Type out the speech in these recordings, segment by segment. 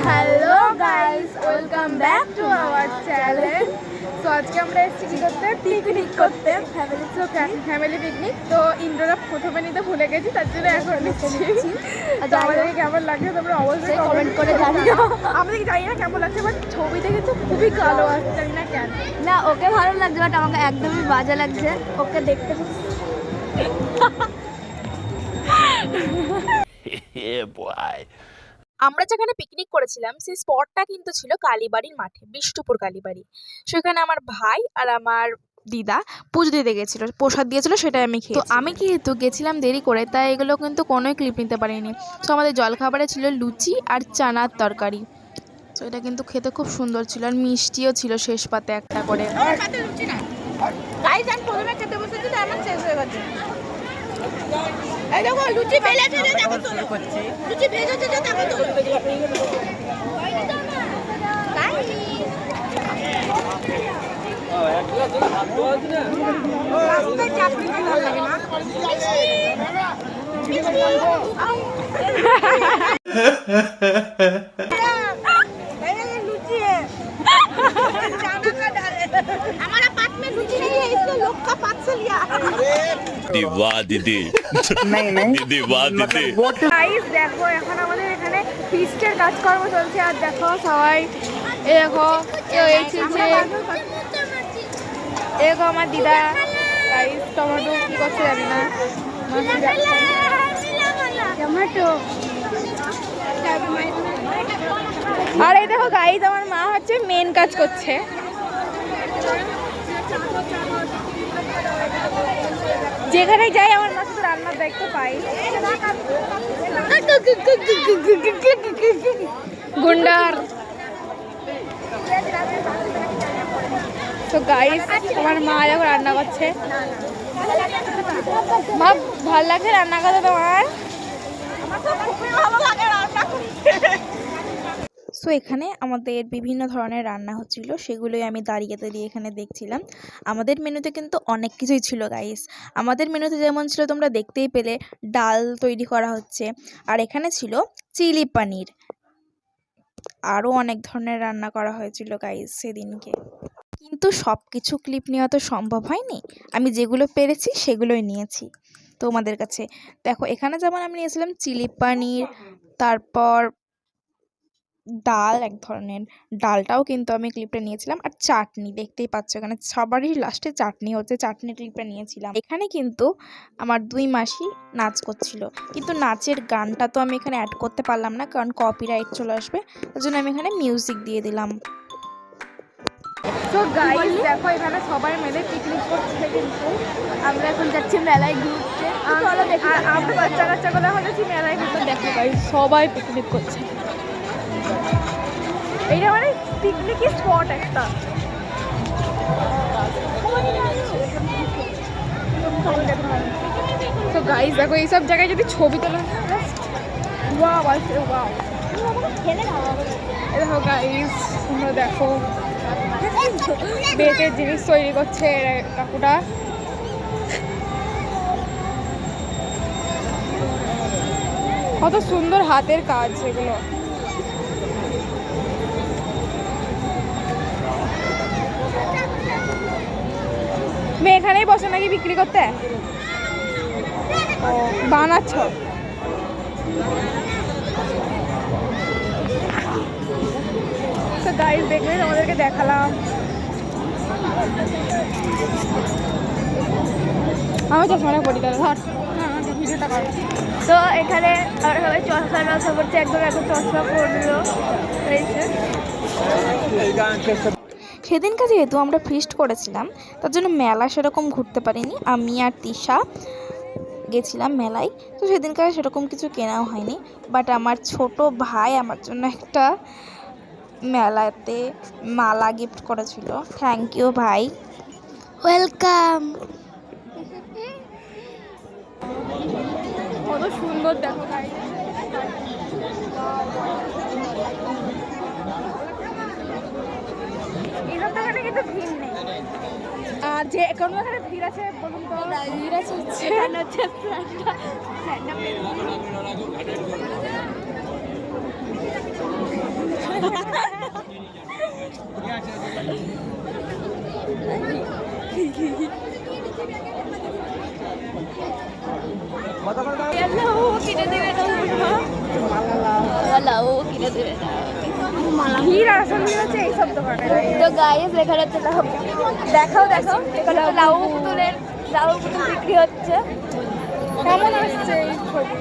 Hello guys, welcome back to our channel. তো আজকে আমরা এসেছি কি করতে, পিকনিক করতে, ফ্যামিলি পিকনিক। তো ইন্ডোরা প্রথমে নিতে ভুলে গেছি, তার জন্য এখন নিচ্ছি। তো আমাদেরকে কেমন লাগছে তোমরা অবশ্যই কমেন্ট করে জানিও। আমাদেরকে জানি না কেমন লাগছে, বাট ছবিতে কিন্তু খুবই কালো আসছে, জানি না কেন। না, ওকে ভালো লাগছে, বাট আমাকে একদমই বাজে লাগছে। ওকে দেখতে আমরা যেখানে পিকনিক করেছিলাম সেই স্পটটা কিন্তু ছিল কালীবাড়ির মাঠে, বিষ্ণুপুর কালীবাড়ি। সেখানে আমার ভাই আর আমার দিদা পুজো দিতে গেছিল, প্রসাদ দিয়েছিল, সেটাই আমি খেয়েছি। তো আমি যেহেতু গেছিলাম দেরি করে, তাই এগুলো কিন্তু কোনোই ক্লিপ নিতে পারিনি। তো আমাদের জলখাবারে ছিল লুচি আর চানার তরকারি। তো এটা কিন্তু খেতে খুব সুন্দর ছিল, আর মিষ্টিও ছিল শেষ পাতে একটা করে। প্রথমে খেতে বসেছি, আমার শেষ হয়ে গেছে। এই দেখো লুচি বেলেছে, দেখো তো লুচি ভেজেছে, দেখো তো हमारा पास में लुची नहीं है, इसलिए लोग का पास से लिया। वाह दीदी दीदी वाह दीदी। গাইস দেখো, এখন আমাদের এখানে ফিস্টের কাজকর্ম চলছে। আর দেখো সবাই, এ দেখো কেউ এইছে, এ দেখো আমার দিদা। গাইস টমেটো কি করছে জানি না, টমেটো। আর এই দেখো গাইস, আমার মা হচ্ছে মেন কাজ করছে। যেখানে যাই আমার মা শুধু রান্নার দায়িত্ব পাই। গুন্ডার। তো গাইস, আমার মা যখন রান্না করছে, মা ভাল লাগে রান্না করতে তোমার? সো এখানে আমাদের বিভিন্ন ধরনের রান্না হচ্ছিল, সেগুলোই আমি দাঁড়িয়ে দাঁড়িয়ে এখানে দেখছিলাম। আমাদের মেনুতে কিন্তু অনেক কিছুই ছিল গাইস। আমাদের মেনুতে যেমন ছিল তোমরা দেখতেই পেলে, ডাল তৈরি করা হচ্ছে, আর এখানে ছিল চিলি পনির। আরও অনেক ধরনের রান্না করা হয়েছিল গাইস সেদিনকে, কিন্তু সব কিছু ক্লিপ নেওয়া তো সম্ভব হয়নি। আমি যেগুলো পেরেছি সেগুলোই নিয়েছি তোমাদের কাছে। দেখো এখানে যেমন আমি নিয়েছিলাম চিলি পনির, তারপর ডাল, এক ধরনের ডালটাও কিন্তু আমি ক্লিপটা নিয়েছিলাম, আর চাটনি দেখতেই পাচ্ছ এখানে সবারই লাস্টে চাটনি হচ্ছে, চাটনি ক্লিপটা নিয়েছিলাম। এখানে কিন্তু আমার দুই মাসি নাচ করছিল, কিন্তু নাচের গানটা তো আমি এখানে অ্যাড করতে পারলাম না, কারণ কপিরাইট চলে আসবে, ওই জন্য আমি এখানে মিউজিক দিয়ে দিলাম। তো গাইস দেখো, এখানে সবাই মিলে পিকনিক করছে, কিন্তু আমরা এখন যাচ্ছি মেলায় ঘুরতে। আর আমরা বাচ্চা কাচ্চাগুলো এখন যাচ্ছি মেলায় ঘুরতে। দেখো গাইস, সবাই পিকনিক করছে। এইটা মানে পিকনিক স্পট একটা। তো গাইস দেখো, এইসব জায়গায় যদি ছবি তোলা, ওয়াও আসছে, ওয়াও। দেখো গাইস, তোমরা দেখো বেতের জিনিস তৈরি করছে কাকুটা। কত সুন্দর হাতের কাজ সেগুলো। মেয়ে এখানেই বসে নাকি বিক্রি করতে? ও বানাচ্ছ? তো গাইস দেখলে তোমাদেরকে দেখালাম। আমি চশমাটা পড়ি, তাহলে ধর ভিডিওটা কর। তো এখানে আমরা সবাই চশমা ব্যবসা করছে, একদম এখন চশমা পড়লো হয়েছে। সেদিনকে যেহেতু আমরা ফিস্ট করেছিলাম, তার জন্য মেলা সেরকম ঘুরতে পারিনি। আমি আর তিশা গেছিলাম মেলায়, তো সেদিনকে সেরকম কিছু কেনাও হয়নি। বাট আমার ছোট ভাই আমার জন্য একটা মেলাতে মালা গিফট করেছিল। থ্যাংক ইউ ভাই, ওয়েলকাম। কত সুন্দর দেখো ভাই। এসব দোকানে কিন্তু ভিড় নেই। আর যে কোন দোকানে ভিড় আছে বলুন তো? ভিড় আছে হচ্ছে কি কিনে দেবে না ও কিনে দেবে না ভিড় আসল ভিড় হচ্ছে এইসব দোকানে। তো গাইস এখানে তো দেখাও দেখো এখানে তো লাউ পুতুল বিক্রি হচ্ছে। কেমন আসছে এই ছবি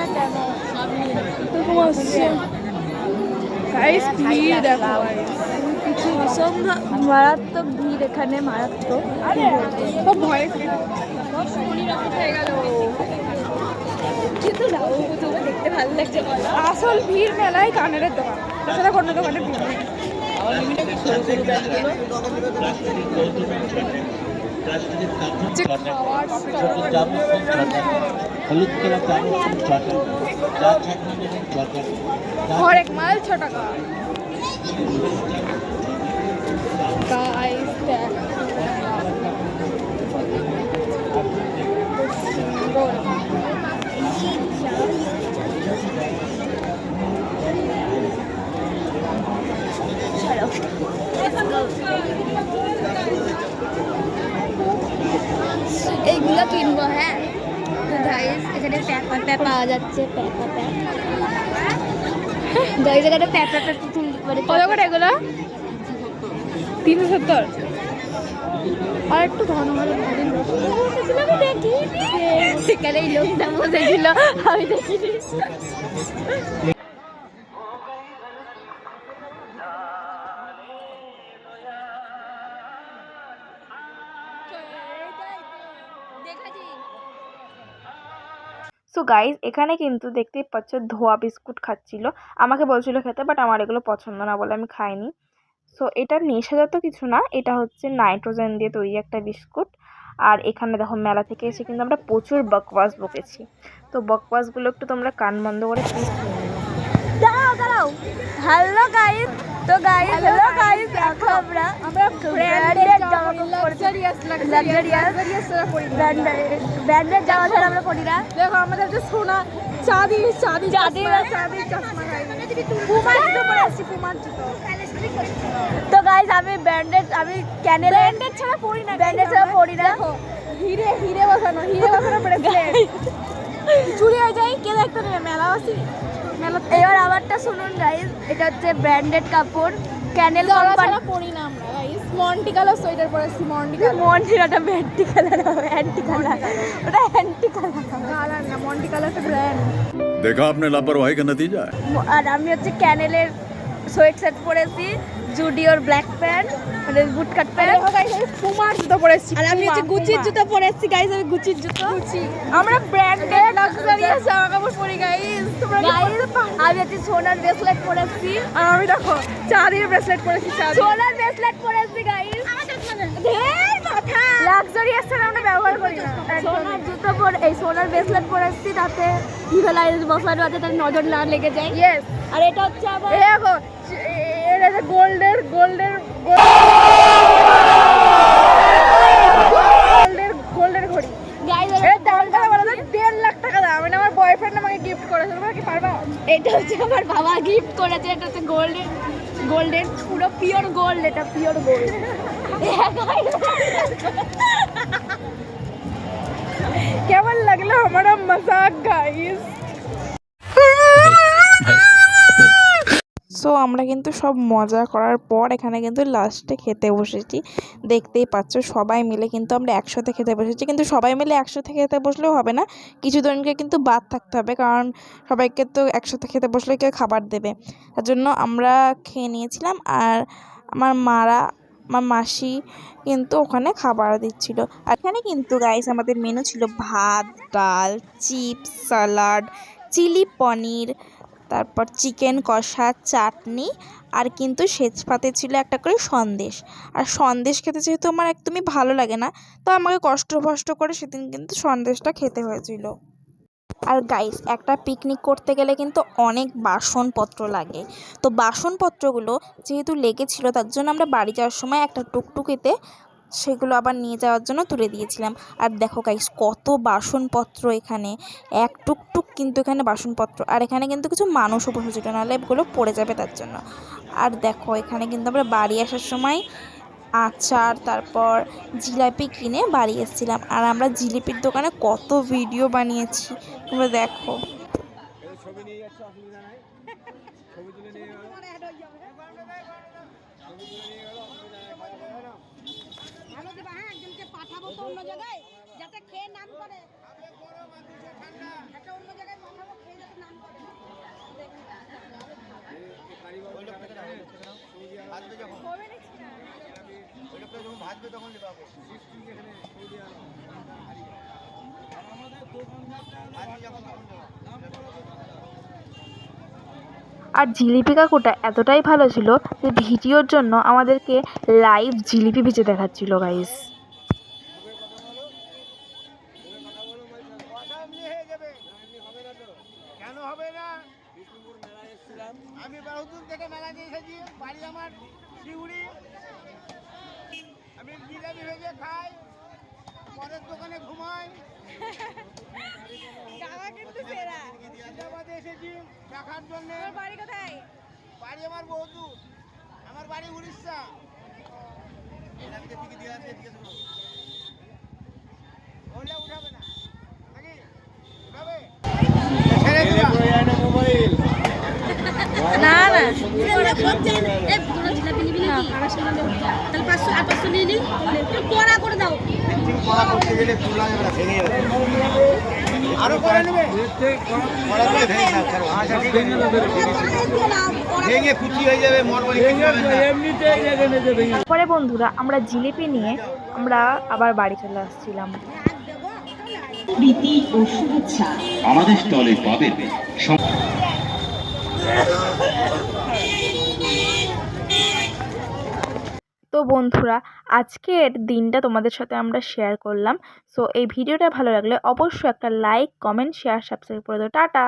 না কেন এরকম আসছে গাইস ভিড় দেখো কিছু অসম্ভব মারাত্মক ভিড় এখানে মারাত্মক খুব ভয় হয়ে গেল কিন্তু লাউ পুতুল দেখতে ভালো লাগছে। আসল ভিড় মেলায় কানের দোকান তাছাড়া কোনো দোকানে ভিড় নেই। হরেক মাল 6 টাকা। এইগুলো কিনবো। হ্যাঁ তো গাইস এখানে প্যাপা পাওয়া যাচ্ছে। প্যাপা গাইস এখানে প্যাপা মানে কত করে এগুলো 370 আর একটু ঘন ঘন দেখি সেখানে এই লোকটা বসেছিল আমি দেখিনি। সো গাইজ এখানে কিন্তু দেখতেই পাচ্ছ ধোয়া বিস্কুট খাচ্ছিল, আমাকে বলছিল খেতে, বাট আমার এগুলো পছন্দ না বলে আমি খাইনি। সো এটা নেশাজাত কিছু না, এটা হচ্ছে নাইট্রোজেন দিয়ে তৈরি একটা বিস্কুট। আর এখানে দেখো মেলা থেকে এসে কিন্তু আমরা প্রচুর বকওয়াস বকেছি, তো বকওয়াসগুলো একটু তোমরা কান বন্ধ করে প্লিজ শুনে নিও। দাঁড়াও হ্যালো গাইস। তো গাইস হ্যালো গাইস দেখো আমরা ব্র্যান্ডেড জামা ছাড়া আমরা পরি না। দেখো আমাদের যে সোনা চাঁদি চশমা পুমার জুতো পরে আসছি, পুমার জুতো। তো গাইস আমি ক্যানেল ব্র্যান্ডেড ছাড়া পরি না, দেখো হিরে বসানো ব্রেসলেট চুরি হয়ে যায় কে দেখতে নেবে মেলা আসি। এবার আমারটা শুনুন গাইস, এটা হচ্ছে ব্র্যান্ডেড কাপড় ক্যানেল কোম্পানি পরি না আমরা গাইস। মন্টি কালার সোয়েটার পরেছি। মন্টিটা ভ্যান্টি কালার ওটা অ্যান্টি কালার না, মন্টি কালারটা ব্র্যান্ড। देखा आपने लापरवाही का नतीजा है। আর আমি হচ্ছে ক্যানেলের সোয়েট সেট পরেছি, জুডিওর ব্ল্যাক প্যান্ট মানে বুট কাট প্যান্ট। পুমার জুতো পরেছি আর আমি হচ্ছে গুচির জুতো পরেছি গাইস। আমি গুচির জুতো আমরা ব্র্যান্ডেড লাক্সারিয়াস জামা কাপড় পরি গাইস। তোমরা আমি হচ্ছে সোনার ব্রেসলেট পরেছি আর আমি দেখো চাঁদির ব্রেসলেট পরেছি। সোনার ব্রেসলেট পরেছি গাইস। ঢের মাথা লাক্সারিয়াস ছাড়া আমরা ব্যবহার করি না। সোনার জুতো পরে এই সোনার ব্রেসলেট পরেছি, তাতে ইভেলাইজ বসানো আছে, তাতে নজর না লেগে যায়। ইয়েস। আর এটা হচ্ছে আবার দেখো এটা গোল্ডের ঘড়ি গাইস। এর দামটা বলো তো 1.5 লাখ টাকা দাম। মানে আমার বয়ফ্রেন্ড আমাকে গিফট করেছে, তোমরা কি পারবা? এটা হচ্ছে আমার বাবা গিফট করেছে। এটা হচ্ছে গোল্ডের পুরো পিওর গোল্ড, এটা পিওর গোল্ড। কেমন লাগলো আমার মজাক গাইস? সো আমরা কিন্তু সব মজা করার পর এখানে কিন্তু লাস্টে খেতে বসেছি, দেখতেই পাচ্ছ সবাই মিলে কিন্তু আমরা একসাথে খেতে বসেছি। কিন্তু সবাই মিলে একসাথে খেতে বসলেও হবে না, কিছু জনকে কিন্তু বাদ থাকতে হবে, কারণ সবাইকে তো একসাথে খেতে বসলে কেউ খাবার দেবে। তার জন্য আমরা খেয়ে নিয়েছিলাম। আর আমার মাসি কিন্তু ওখানে খাবার দিচ্ছিল। আর এখানে কিন্তু গাইস আমাদের মেনু ছিল ভাত, ডাল, চিপস, সালাড, চিলি পনির, তারপর চিকেন কষা, চাটনি, আর কিন্তু শেষ পাতে ছিল একটা করে সন্দেশ। আর সন্দেশ খেতে যেহেতু আমার একদমই ভালো লাগে না, তো আমাকে কষ্ট করে সেদিন কিন্তু সন্দেশটা খেতে হয়েছিল। আর গাইস একটা পিকনিক করতে গেলে কিন্তু অনেক বাসনপত্র লাগে, তো বাসনপত্রগুলো যেহেতু লেগেছিল তার জন্য আমরা বাড়ি যাওয়ার সময় একটা টুকটুকিতে সেগুলো আবার নিয়ে যাওয়ার জন্য তুলে দিয়েছিলাম। আর দেখো গাইস কত বাসনপত্র এখানে, এক টুকটুক কিন্তু এখানে বাসনপত্র। আর এখানে কিন্তু কিছু মানুষও বসেছিল, নাহলে এগুলো পড়ে যাবে তার জন্য। আর দেখো এখানে কিন্তু আমরা বাড়ি আসার সময় আচার তারপর জিলাপি কিনে বাড়ি এসেছিলাম। আর আমরা জিলিপির দোকানে কত ভিডিও বানিয়েছি, তোমরা দেখো। পাঠাবো তো অন্য জায়গায় যাতে খেয়ে নাম করে, একটা অন্য জায়গায় পাঠাবো খেয়ে যাতে নাম করে। আর জিলিপি কাকুটা এতটাই ভালো ছিল যে ভিডিওর জন্য আমাদেরকে লাইভ জিলিপি ভেজে দেখাচ্ছিল গাইস। কেন হবে না? আমি বহুদূর থেকে মেলা দিয়ে এসেছি, বাড়ি আমার শিউড়ি। আমি জিলাপি ভেজে খাই, পরের দোকানে ঘুমাই। হায়দ্রাবাদে এসেছি দেখার জন্য। বাড়ি কোথায়? বাড়ি আমার বহুদূর, আমার বাড়ি উড়িষ্যা। বললে উঠাবে না নাকি? উঠাবে? না না জিলাপি নিবি নাকি? তাহলে 500 আর 500 নিয়ে নি, পড়া করে দাও। আরো করে নেবে? ভেঙে কুচি হয়ে যাবে, মরবারি পরে বন্ধুরা আমরা জিলিপি নিয়ে আমরা আবার বাড়ি চলে আসছিলাম। প্রীতি ও শুভেচ্ছা আমাদের স্টলে পাবেন। তো বন্ধুরা আজকের দিনটা তোমাদের সাথে আমরা শেয়ার করলাম। সো এই ভিডিওটা ভালো লাগলে অবশ্যই একটা লাইক, কমেন্ট, শেয়ার, সাবস্ক্রাইব করে দাও। টাটা।